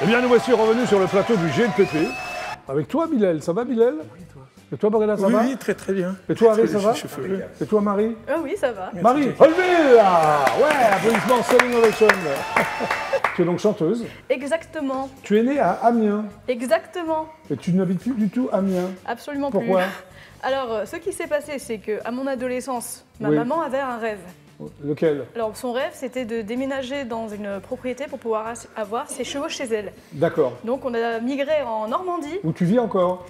Eh bien, nous voici revenus sur le plateau du GLPP. Avec toi, Bilal. Ça va, Bilal? Oui, toi. Et toi, Morena, ça va? Oui, très très bien. Et toi, Harry, ça va? Cheveux. Et toi, Marie? Ah oui, ça va. Marie, relevez là! Ouais, applaudissements, standing ovation. Tu es donc chanteuse. Exactement. Tu es née à Amiens. Exactement. Et tu n'habites plus du tout Amiens. Absolument Pourquoi? plus. Alors, ce qui s'est passé, c'est qu'à mon adolescence, ma Oui. maman avait un rêve. Lequel? Alors, son rêve, c'était de déménager dans une propriété pour pouvoir avoir ses chevaux chez elle. D'accord. Donc, on a migré en Normandie. Où tu vis encore?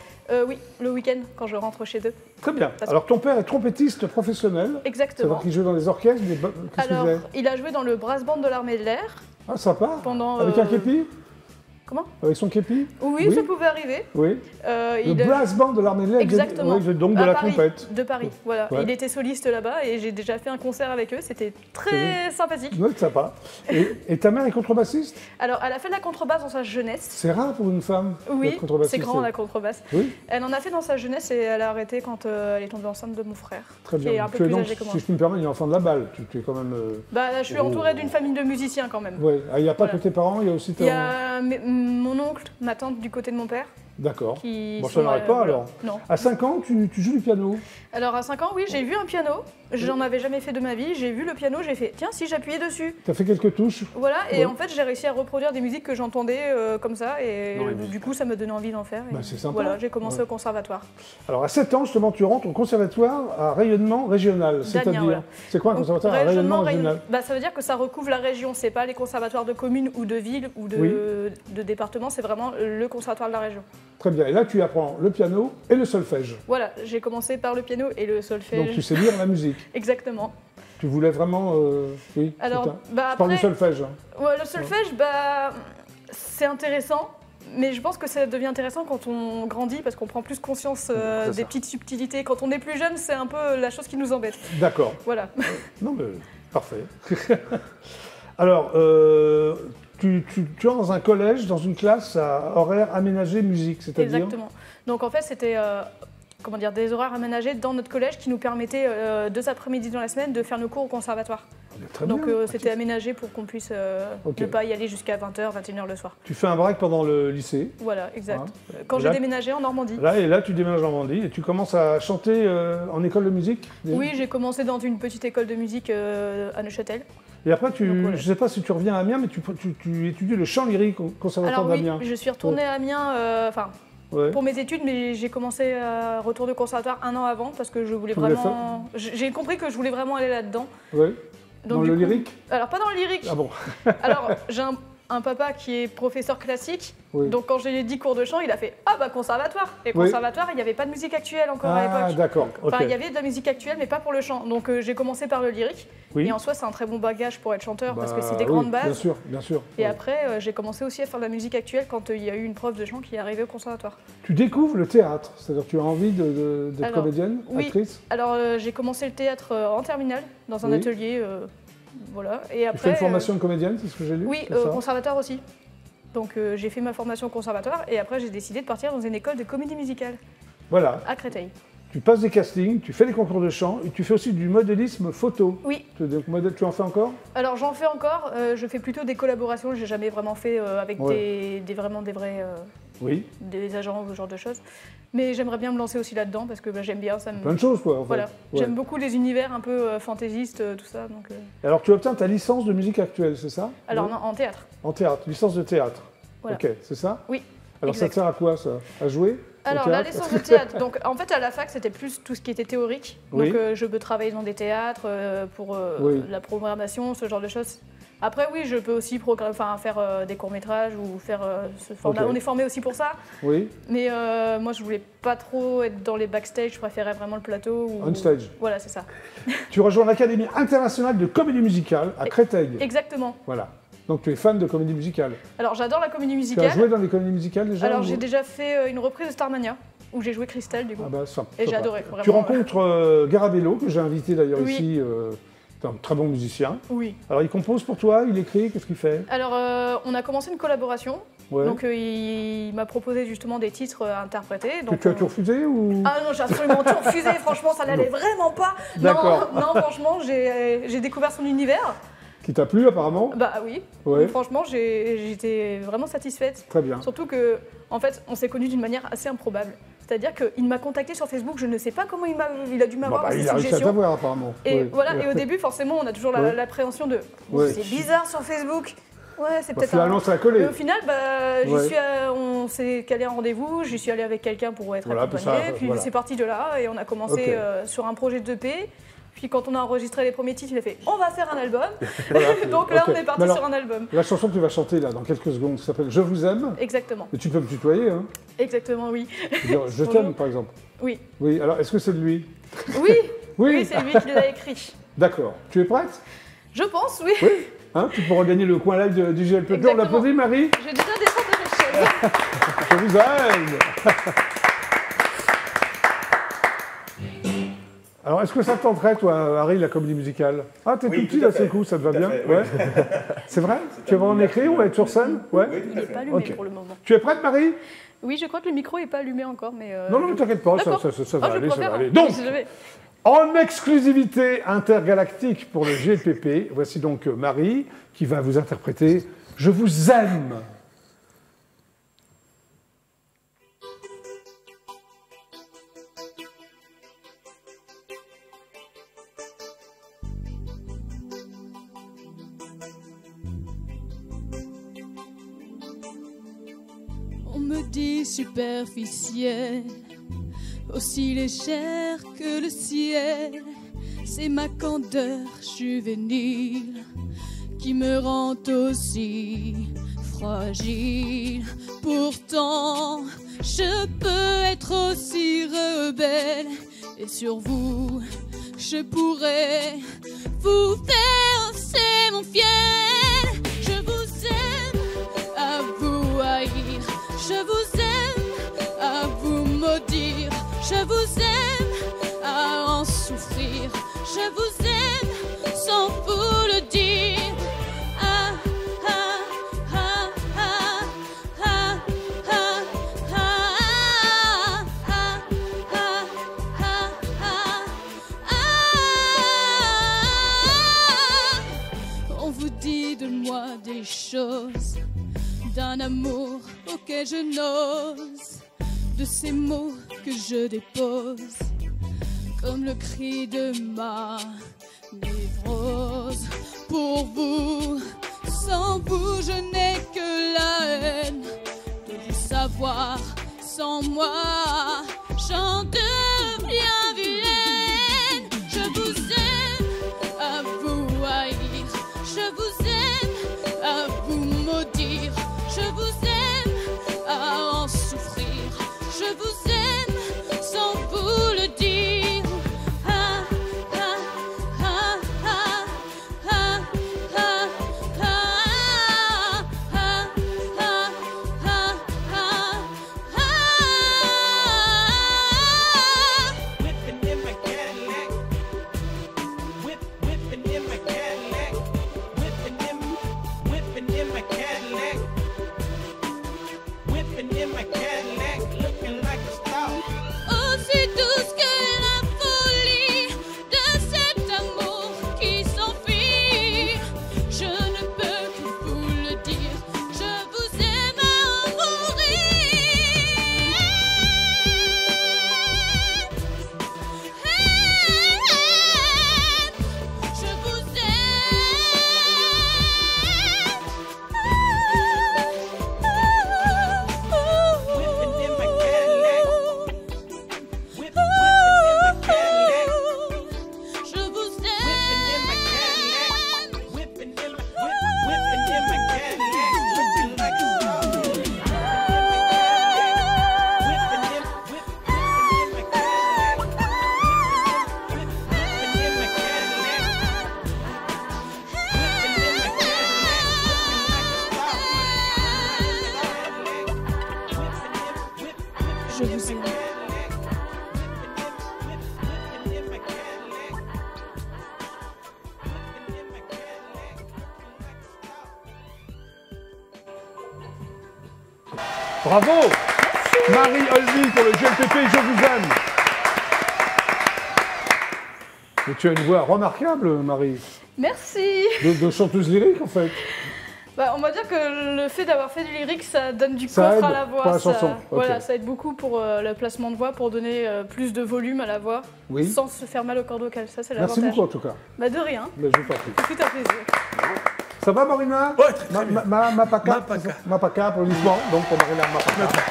Oui, le week-end, quand je rentre chez eux. Très bien. Parce- Alors, ton père est trompettiste professionnel. Exactement. C'est-à-dire qu'il joue dans les orchestres, mais qu'est-ce qu'il Alors, faisait? il a joué dans le brass band de l'armée de l'air Ah, sympa. pendant... Avec un képi? Comment? Avec son képi? Oui, ça pouvait arriver. Oui. Le Il a- brass band de l'armée de l'air. Exactement. Oui, donc de À la Paris, trompette. De Paris, voilà. Ouais. Il était soliste là-bas et j'ai déjà fait un concert avec eux. C'était très sympathique. Ouais, sympa. Et ta mère est contrebassiste? Alors, elle a fait de la contrebasse dans sa jeunesse. C'est rare pour une femme Oui, d'être contrebassiste. c'est grand la contrebasse. Oui, Elle en a fait dans sa jeunesse et elle a arrêté quand elle est tombée enceinte de mon frère, très qui est bien. un peu Tu es plus donc, âgé que moi. si je peux me permettre, une enfant de la balle. Tu es quand même... Bah, je suis entourée d'une famille de musiciens quand même. Ouais. Ah, il n'y a pas Voilà. que tes parents, il y a aussi Il ta... y a mon oncle, ma tante du côté de mon père. D'accord. Qui Bon, ça sont, n'arrête pas voilà. alors. Non. À 5 ans, tu joues du piano. Alors à 5 ans, oui, j'ai vu un piano. J'en avais jamais fait de ma vie. J'ai vu le piano, j'ai fait tiens, si j'appuyais dessus. Tu as fait quelques touches. Voilà, et Ouais. en fait, j'ai réussi à reproduire des musiques que j'entendais comme ça, et Dans les du musiques. coup, ça m'a donné envie d'en faire. Et Bah, c'est sympa. Voilà, j'ai commencé Ouais. au conservatoire. Alors à 7 ans, justement, tu rentres au conservatoire à rayonnement régional. C'est-à-dire, voilà. c'est quoi un Donc, conservatoire à rayonnement régional? Bah, ça veut dire que ça recouvre la région. C'est pas les conservatoires de communes ou de villes ou de, Oui. de départements, c'est vraiment le conservatoire de la région. Très bien. Et là, tu apprends le piano et le solfège. Voilà, j'ai commencé par le piano et le solfège. Donc tu sais lire la musique. Exactement. Tu voulais vraiment... oui, Alors, putain. bah, Je parle du après- solfège. Hein. Ouais, le solfège, bah, c'est intéressant. Mais je pense que ça devient intéressant quand on grandit parce qu'on prend plus conscience C'est des ça. petites subtilités. Quand on est plus jeune, c'est un peu la chose qui nous embête. D'accord. Voilà. Non, mais parfait. Alors, tu es dans un collège, dans une classe à horaire aménagé musique, c'est-à-dire? Exactement. Donc en fait, c'était comment dire, des horaires aménagés dans notre collège qui nous permettaient 2 après-midi dans la semaine de faire nos cours au conservatoire. Très Donc bien. c'était aménagé pour qu'on puisse Ok. ne pas y aller jusqu'à 20h, 21h le soir. Tu fais un break pendant le lycée. Voilà, exact. Hein. Quand Et j'ai là- déménagé en Normandie. Et là, tu déménages en Vendée et tu commences à chanter en école de musique. Oui, j'ai commencé dans une petite école de musique à Neuchâtel. Et après, Donc, voilà. je ne sais pas si tu reviens à Amiens, mais tu étudies le chant lyrique au conservatoire Alors oui, d'Amiens. je suis retournée à Amiens, Ouais. pour mes études, mais j'ai commencé à retourner au conservatoire 1 an avant parce que je voulais Tu voulais vraiment. J'ai compris que je voulais vraiment aller là-dedans. Ouais. Donc, Dans du le coup- lyrique? Alors pas dans le lyrique. Ah bon? Alors j'ai un papa qui est professeur classique. Oui. Donc quand j'ai dit cours de chant, il a fait ah bah conservatoire. Et Oui. conservatoire, il n'y avait pas de musique actuelle encore à Ah, l'époque. d'accord. Enfin, ok. il y avait de la musique actuelle, mais pas pour le chant. Donc j'ai commencé par le lyrique. Oui. Et en soi, c'est un très bon bagage pour être chanteur parce que Bah, c'est des oui, grandes bases. Bien sûr, bien sûr. Et Ouais. après, j'ai commencé aussi à faire de la musique actuelle quand il y a eu une prof de chant qui est arrivée au conservatoire. Tu découvres le théâtre, c'est-à-dire tu as envie d'être Alors, comédienne, oui. actrice. Alors j'ai commencé le théâtre en terminale, dans un Oui. atelier. Voilà. Et Tu après, fais une formation de comédienne, c'est ce que j'ai lu? oui, c'est au ça conservatoire aussi. Donc j'ai fait ma formation au conservatoire et après j'ai décidé de partir dans une école de comédie musicale Voilà. à Créteil. Tu passes des castings, tu fais des concours de chant et tu fais aussi du modélisme photo. Oui, Tu en fais encore? alors j'en fais encore, je fais plutôt des collaborations, j'ai jamais vraiment fait avec Ouais. vraiment des vrais Oui. des agents ou ce genre de choses. Mais j'aimerais bien me lancer aussi là-dedans parce que bah, j'aime bien ça. Plein de choses, quoi. En fait. Voilà, Ouais. j'aime beaucoup les univers un peu fantaisistes, tout ça. Donc, Alors tu obtiens ta licence de musique actuelle, c'est ça? alors Oui. non, en théâtre. En théâtre, licence de théâtre. Voilà. Ok, c'est ça? Oui. Alors ça exact. te sert à quoi, ça? À jouer? au Alors la théâtre licence de théâtre, donc en fait à la fac c'était plus tout ce qui était théorique. Oui. Donc je peux travailler dans des théâtres pour Oui. la programmation, ce genre de choses. Après oui, je peux aussi faire des courts-métrages ou faire ce format. Ok. On est formé aussi pour ça. Oui. Mais moi je voulais pas trop être dans les backstage, je préférais vraiment le plateau. Ou... On stage. Voilà, c'est ça. Tu rejoins l'Académie internationale de comédie musicale à Créteil. Exactement. Voilà. Donc tu es fan de comédie musicale. Alors j'adore la comédie Tu as musicale. joué dans des comédies musicales déjà? Alors ou- j'ai déjà fait une reprise de Starmania où j'ai joué Christelle du coup. Ah bah, ça, Et j'ai sympa. adoré, vraiment. Tu rencontres Garabello, que j'ai invité d'ailleurs Oui. ici. C'est un très bon musicien. Oui. Alors il compose pour toi, il écrit, qu'est-ce qu'il fait? Alors on a commencé une collaboration. Ouais. Donc il m'a proposé justement des titres à interpréter. Que Donc, tu as tout refusé ou? Ah non, j'ai absolument tout refusé, franchement ça n'allait vraiment pas. D'accord. Non, non, franchement j'ai découvert son univers. Qui t'a plu apparemment? Bah oui, Ouais. franchement j'étais vraiment satisfaite. Très bien. Surtout que, en fait, on s'est connus d'une manière assez improbable. C'est-à-dire qu'il m'a contacté sur Facebook, je ne sais pas comment il a dû m'avoir Bon, ses il a réussi à suggestions. t'avoir apparemment. Et Ouais. voilà, et au début, forcément, on a toujours Ouais. l'appréhension de Ouais. c'est bizarre sur Facebook. Ouais, c'est peut-être Finalement, ça a collé. Mais au final, bah, Ouais. on s'est calé un rendez-vous, j'y suis allée avec quelqu'un pour être Voilà, puis accompagnée, ça, puis voilà. c'est parti de là, et on a commencé Ok. sur un projet de EP. Puis quand on a enregistré les premiers titres, il a fait on va faire un album. Voilà. Donc là, Ok. on est parti Mais alors, sur un album. La chanson que tu vas chanter là dans quelques secondes s'appelle Je vous aime. Exactement, Et tu peux me tutoyer, hein. exactement, oui. Je veux dire, je Bonjour. t'aime par exemple. Oui, Oui, alors est-ce que c'est de lui? oui, Oui. oui, c'est lui qui l'a écrit. D'accord. Tu es prête? Je pense, oui. Oui. Hein, tu pourras gagner le coin live du GLPP. On Exactement. l'applaudit, Marie? J'ai déjà descendu de mes chaises. Je vous aime. Alors, est-ce que ça te tenterait, toi, Harry, la comédie musicale? Ah, t'es Oui, tout petit, tout à là, c'est fait. cool, ça te va Tout à bien? fait, oui. Ouais. C'est vrai? Tu es vraiment écrit ou être sur scène? Ouais. Oui, tout Il à n'est fait. pas allumé Ok. pour le moment. Tu es prête, Marie? Oui, je crois que le micro n'est pas allumé encore, mais... Non, non, ne t'inquiète pas, ça D'accord. va Ah, aller, je ça va préfère, aller. hein. Donc, Si jamais. en exclusivité intergalactique pour le GLPP, voici donc Marie qui va vous interpréter « Je vous aime ». On me dit superficielle, aussi légère que le ciel. C'est ma candeur juvénile qui me rend aussi fragile. Pourtant, je peux être aussi rebelle. Et sur vous, je pourrais vous faire c'est mon fiel. Je vous aime, à vous haïr. Je vous aime, à vous maudire. Je vous aime, à en souffrir. Je vous aime, sans vous le dire. Ah, ah, ah, ah, ah, ah, ah, ah, ah, ah, ah, ah. On vous dit de moi des choses, d'un amour auquel je n'ose, de ces mots que je dépose, comme le cri de ma névrose. Pour vous, sans vous, je n'ai que la haine de vous savoir. Sans moi, j'en deviens vilaine. Je vous aime, à vous haïr. Je vous aime, à vous maudire. Je vous aime, à en souffrir. Je vous aime, sans vous le dire. Ah, ah, ah, ah, ah, ah, ah, ah, ah, ah, ah, ah. Whipping in my Cadillac. Whipping in my Cadillac. Whipping in my Cadillac. Whipping in my Cadillac. Looking like a star. Aussi douce que la folie de cet amour qui s'enfuit. Je ne peux que vous le dire. Je vous aime à en mourir. Je vous Whipping in my aime. Cadillac. Whipping in my Cadillac. Je vous Whipping in my Cadillac. aime. Whipping in my Cadillac. Looking like a star. Whipping in my Cadillac. Whipping in my Cadillac. Whipping in my Cadillac. Je vous aime. Bravo Marie Holby pour le GLPP, je vous aime. Mais tu as une voix remarquable, Marie. Merci. de chanteuse lyrique en fait. Bah, on va dire que le fait d'avoir fait du lyrique, ça donne du Ça coffre aide à la voix. pour la ça, chanson, ok. Voilà, ça aide beaucoup pour le placement de voix, pour donner plus de volume à la voix, Oui. sans se faire mal aux cordes vocales. Ça, c'est Merci l'avantage. beaucoup en tout cas. Bah, de rien. Mais je vous t'en prie. C'est tout un plaisir. Ça va Marina? Ouais, très bien. Mapaka. Mapaka. Mapaka, applaudissements donc pour Marina Mapaka.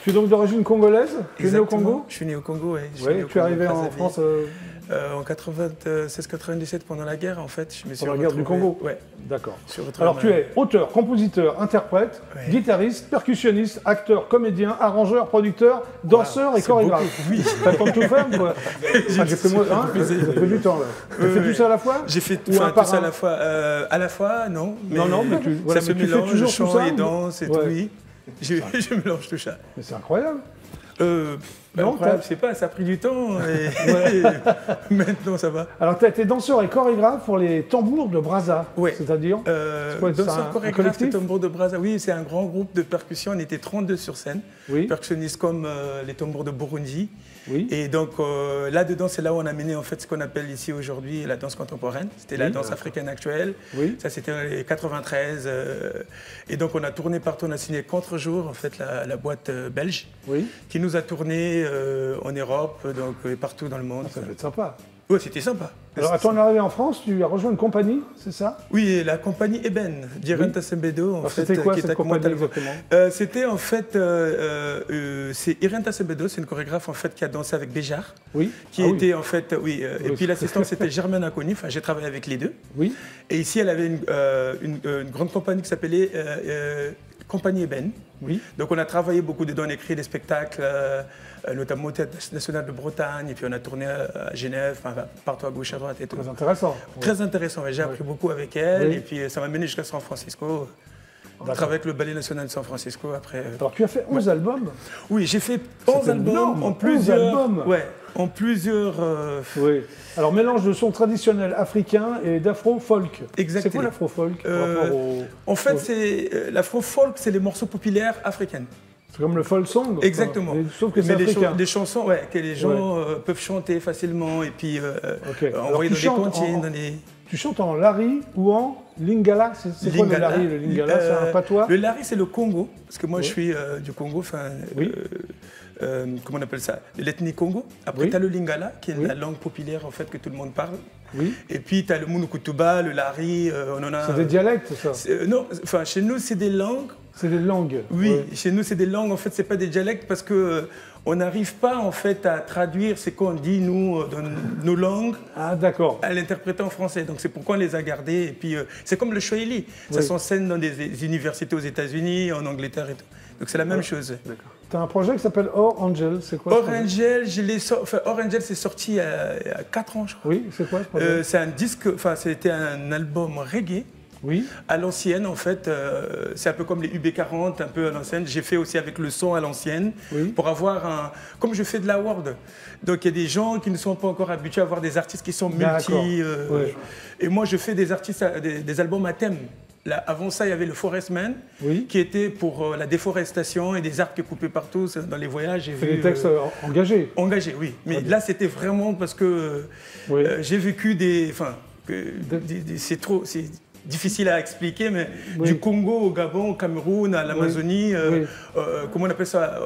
Tu es donc d'origine congolaise? Tu es né au Congo? Je suis né au Congo, oui. Oui, tu es arrivé en France en 96-97 pendant la guerre, en fait. Je me suis pendant la guerre du Congo? Ouais. D'accord. Je suis retrouvé Alors tu es auteur, compositeur, interprète, Ouais. guitariste, percussionniste, acteur, comédien, arrangeur, producteur, danseur et c'est chorégraphe. beaucoup, oui. T'as le temps de tout faire quoi? J'ai fait moi, hein, ça fait du temps là. Tu fait tout ça à la fois? J'ai fait Ou un par tout ça un? à la fois, non. Non, mais tu- voilà, ça se mais tu fais mélange, toujours tout chant ça, et danse et ouais. tout, oui. Je mélange tout ça. Mais c'est incroyable. Non, t'as- je sais pas, ça a pris du temps et maintenant ça va. Alors tu as été danseur et chorégraphe pour les tambours de Brazza, Ouais. c'est-à-dire quoi, c'est un Danseur chorégraphe collectif? de Tambour de Brazza, oui, c'est un grand groupe de percussion. On était 32 sur scène, Oui, percussionnistes comme les Tambours de Burundi. oui. Et donc là-dedans, c'est là où on a mené en fait ce qu'on appelle ici aujourd'hui la danse contemporaine. C'était la Oui. danse africaine actuelle. Oui. Ça, c'était dans les 93. Et donc on a tourné partout. On a signé Contre-jour, en fait, la boîte belge, Oui, qui nous a tourné en Europe, donc partout dans le monde. ça peut être sympa. Ouais, c'était sympa. Alors à ton arrivée en France, tu as rejoint une compagnie, c'est ça? Oui, la compagnie Eben, d'Irenta Sembedo, en Alors, fait, c'était quoi qui est cette à compagnie Montalvo. exactement? C'était en fait, c'est Irenta Sembedo, c'est une chorégraphe en fait qui a dansé avec Béjar, Oui. qui Ah oui. était en fait, oui, et Oui. puis l'assistante c'était Germaine Inconnue, enfin j'ai travaillé avec les deux. Oui. Et ici elle avait une grande compagnie qui s'appelait Compagnie Eben. Oui. Donc on a travaillé beaucoup dedans, on a créé des spectacles, notamment au Théâtre National de Bretagne, et puis on a tourné à Genève, enfin, partout à gauche, à droite et tout. Très intéressant. Très intéressant, ouais, j'ai appris beaucoup avec elle, Oui. et puis ça m'a mené jusqu'à San Francisco. On D'accord. travaille avec le Ballet National de San Francisco après. Alors tu as fait 11 albums. Oui, j'ai fait 11 albums énorme, en 11 plusieurs. albums. Ouais, en plusieurs. Oui. Alors mélange de sons traditionnels africains et d'afro-folk. Exact. C'est quoi l'afro-folk par rapport au- En fait, au- c'est l'afro-folk, c'est les morceaux populaires africains. C'est comme le folk song. Exactement. Mais sauf que c'est Mais africain. des chansons, ouais, que les gens peuvent chanter facilement et puis Ok. Alors, envoyer tu dans chantes des cantines, en- dans des. Tu chantes en lari ou en lingala? C'est quoi le Lingala. lari? Le lingala, c'est un patois? Le lari, c'est le Congo, parce que moi Oui. je suis du Congo, enfin, Oui. comment on appelle ça? L'ethnie Congo. Après, Oui. tu as le Lingala, qui est Oui. la langue populaire en fait que tout le monde parle. Oui. Et puis, tu as le Munukutuba, le Lari, on en a. C'est des dialectes, ça? Non, enfin, chez nous, c'est des langues. C'est des langues. Oui, Ouais. chez nous, c'est des langues, en fait, c'est pas des dialectes parce que on n'arrive pas, en fait, à traduire ce qu'on dit, nous, dans nos langues, Ah, d'accord. à l'interpréter en français. Donc c'est pourquoi on les a gardés. Et puis c'est comme le Swahili. Ça Oui. s'enseigne dans des universités aux États-Unis, en Angleterre et tout. Donc c'est la même chose. Tu as un projet qui s'appelle Or Angel, c'est quoi? ce projet? Orangel, Orangel, c'est sorti il y a 4 ans, je crois. Oui, c'est quoi ce projet? C'est un disque, enfin c'était un album reggae. Oui. À l'ancienne, en fait, c'est un peu comme les UB40, un peu à l'ancienne. J'ai fait aussi avec le son à l'ancienne, Oui. pour avoir un... Comme je fais de la world, donc il y a des gens qui ne sont pas encore habitués à voir des artistes qui sont D'accord. multi... Ouais. Et moi, je fais des artistes, des albums à thème. Là, avant ça, il y avait le Forestman, Oui. qui était pour la déforestation et des arbres qui coupés partout dans les voyages. J'ai C'est vu, des textes engagés. engagés, oui. Mais là, c'était vraiment parce que Oui. j'ai vécu des... Enfin, c'est trop... C'est difficile à expliquer, mais Oui. du Congo au Gabon, au Cameroun, à l'Amazonie, Oui. comment on appelle ça,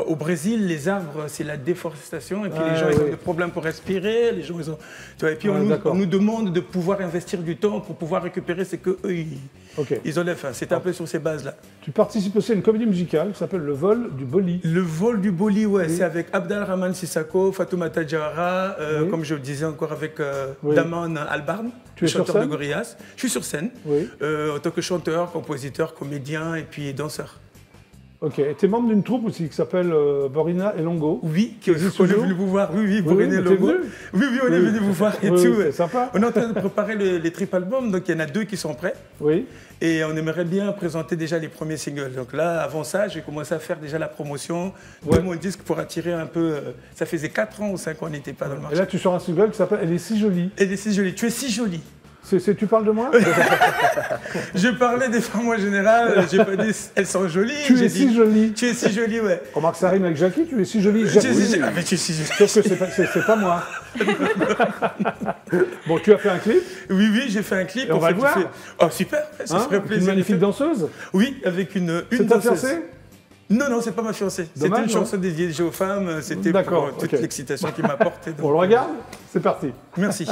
au Brésil, les arbres, c'est la déforestation, et puis Ah, les gens ils oui. ont des problèmes pour respirer, les gens ils ont... Tu vois, et puis Ah, d'accord. on nous demande de pouvoir investir du temps pour pouvoir récupérer ce qu'eux, Ok. ils enlèvent. Enfin, c'est un peu sur ces bases-là. Tu participes aussi à une comédie musicale qui s'appelle Le vol du Boli. Le vol du Boli, ouais, Oui. c'est avec Abdelrahman Sissako, Fatoumata Diawara, Oui. comme je le disais encore avec Oui. Daman Albarn, Tu es sur chanteur de scène? Gorillaz. Je suis sur scène, Oui. en tant que chanteur, compositeur, comédien et puis danseur. Ok. Et tu es membre d'une troupe aussi qui s'appelle Borina et Longo. Oui, Qui existe on est toujours venu vous voir, oui, Oui, Boréné mais t'es Longo. venu Oui, on est Oui. venu vous voir et Oui, tout. c'est sympa. On est en train de préparer les trip albums, donc il y en a 2 qui sont prêts. Oui. Et on aimerait bien présenter déjà les premiers singles. Donc là, avant ça, j'ai commencé à faire déjà la promotion Ouais. de mon disque pour attirer un peu... ça faisait 4 ans ou 5 ans qu'on n'était pas dans le Et marché. là, tu sors un single qui s'appelle Elle est si jolie. Elle est si jolie. Tu es si jolie. Tu parles de moi? Je parlais des femmes en général, j'ai pas dit elles sont jolies. Tu j'ai es dit, si jolie. Tu es si jolie, ouais. Remarque, ça rime avec Jackie, tu es si jolie. Tu es si- ah, mais tu es si jolie. Sauf que c'est pas moi. Bon, tu as fait un clip, Oui, j'ai fait un clip. Et on va fait, le voir. Oh, super, ça hein, ferait avec plaisir. une magnifique de faire. danseuse. Oui, avec une C'est ta danseuse. fiancée? Non, c'est pas ma fiancée. C'était Dommage, une non chanson dédiée aux femmes. C'était D'accord, pour toute ok. l'excitation qu'il m'a apportée. On le regarde? C'est parti. Merci.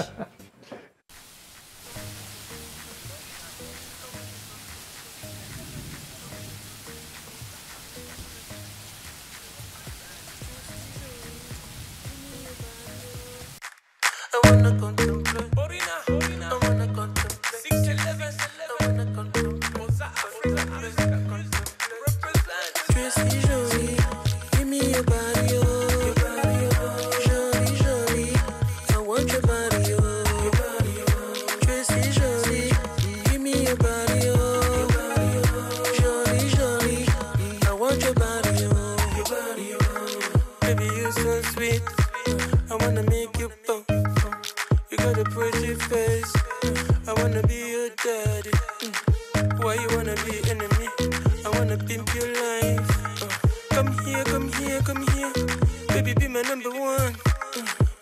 I wanna contemplate. I wanna contemplate. 6'11", I wanna contemplate. Tu es si jolie, give me your body, oh. Jolie, jolie, I want your body, oh. Tu es si jolie, give me your body, oh. Jolie, jolie, I want your body, oh. Baby, you so sweet, I wanna make you pop. You got a pretty face, I wanna be your daddy. Why you wanna be enemy? I wanna pimp your life. Come here, come here, come here. Baby, be my number one.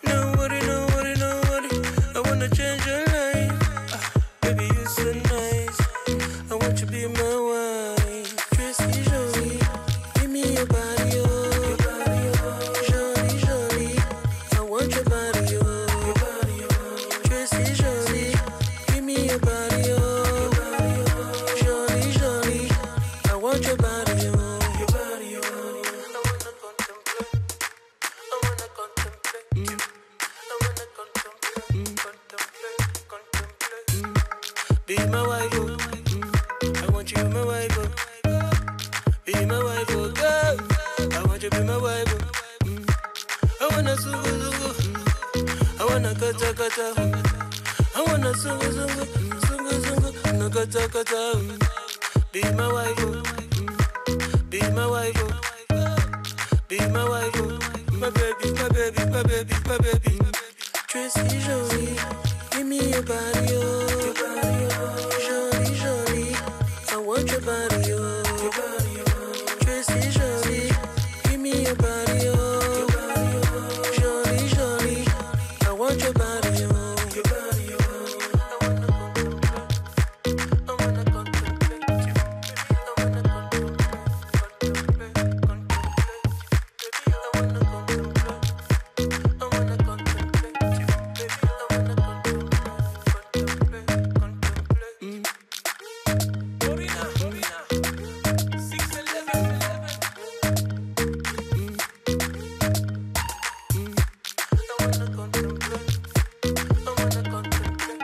No worry, no worry, no worry. I wanna change your life. Baby, you're so nice. I want you to be my wife. Tracy Jolie, give me your body, oh. Jolie, jolie, I want your body, oh. Tracy Jolie, give me your body, oh. Jolie, jolie, I want your body, oh. I wanna contemplate. I wanna contemplate. Contemplate. Be my wife, oh. I want you to be my wife, oh. Be my wife, oh, girl. I want you to be my wife, oh. I wanna zungu zungu. I wanna kata kata. I wanna zungu zungu. Zungu zungu. No kata kata. Be my wife, oh. Be my wife, oh. Be my wife, oh. My baby, my baby, my baby, my baby. Tracy Jolie, give me your body, oh. Jolie, jolie, I want your body, oh. Tracy Jolie, give me your body, oh. Jolie, jolie, I want your body, oh. I wanna contemplate. I wanna contemplate. I wanna contemplate. I wanna contemplate. I wanna contemplate. Contemplate. Orina. 6'11". I wanna contemplate. I wanna contemplate.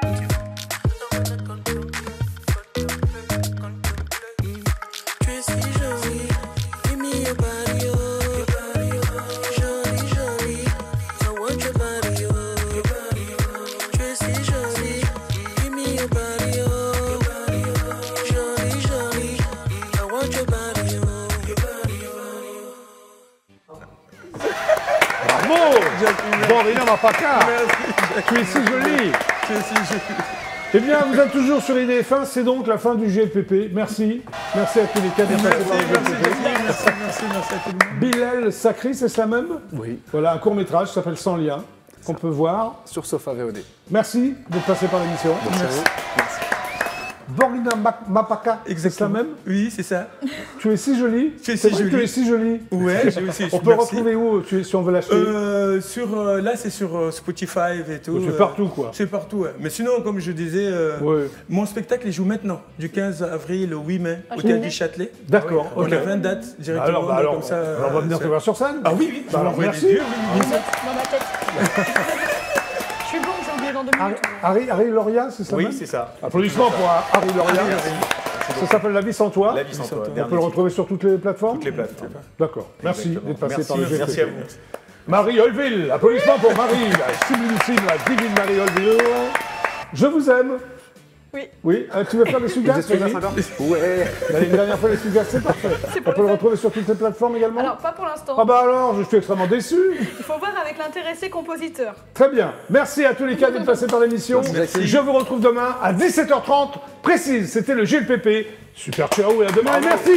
I wanna contemplate. Contemplate. Tracy Jolie, give me your body, oh. Jolie, jolie, I want your body, oh. Tracy Jolie, give me your body, oh. Jolie, jolie, I want your body, oh. Bravo! Borina Mapaka! Tu es si jolie! Tu es si jolie. Eh bien, vous êtes toujours sur IDF1, c'est donc la fin du GLPP. Merci. Merci à tous les cadres passés par le GLPP. Merci à tout le monde. Bilal Sakri, c'est ça même? Oui, Voilà, un court-métrage qui s'appelle Sans lien, qu'on peut voir. sur Sofa VOD. Merci d'être passé par l'émission. Merci. Borina Mapaka, c'est ça Exactement. même? Oui, c'est ça. Tu es si jolie? Tu es C'est si vrai que jolie. Tu es si jolie. Ouais, j'ai aussi. On peut merci. retrouver où si on veut l'acheter? Là, c'est sur Spotify et tout. C'est partout, quoi. C'est partout, ouais. Mais sinon, comme je disais, Ouais. mon spectacle, il joue maintenant, du 15 avril au 8 mai, au Théâtre du Châtelet. D'accord, On ok. a 20 dates directement. Alors, comme ça, on va venir te voir sur scène. Ah oui, je Bah, vous alors, l'envoie merci. des yeux, oui, bien sûr. Dans ma tête. Je suis blonde, j'ai oublié dans 2 minutes. Harry Loria, c'est ça Oui, même? c'est ça. Applaudissements pour Harry Loria. Ça s'appelle La vie sans toi. La vie sans toi. On peut le retrouver sur toutes les plateformes? Toutes les plateformes. D'accord. Merci Exactement. d'être passé Merci, par le GLPP. merci à vous. Marie Holville, applaudissements pour Marie, la sublimissime, la divine Marie Holville. Je vous aime. Oui. Oui, tu veux faire des Des sous-gaz essuie-glaces encore Ouais. Une dernière fois, les sous-gaz, c'est parfait. C'est On pour peut le le retrouver sur toutes les plateformes également. Alors, pas pour l'instant. Ah bah alors, je suis extrêmement déçu. Il faut voir avec l'intéressé compositeur. Très bien. Merci à tous les cas d'être passés par l'émission. Merci. Je vous retrouve demain à 17h30 précise. C'était le GLPP. Super ciao et à demain et merci.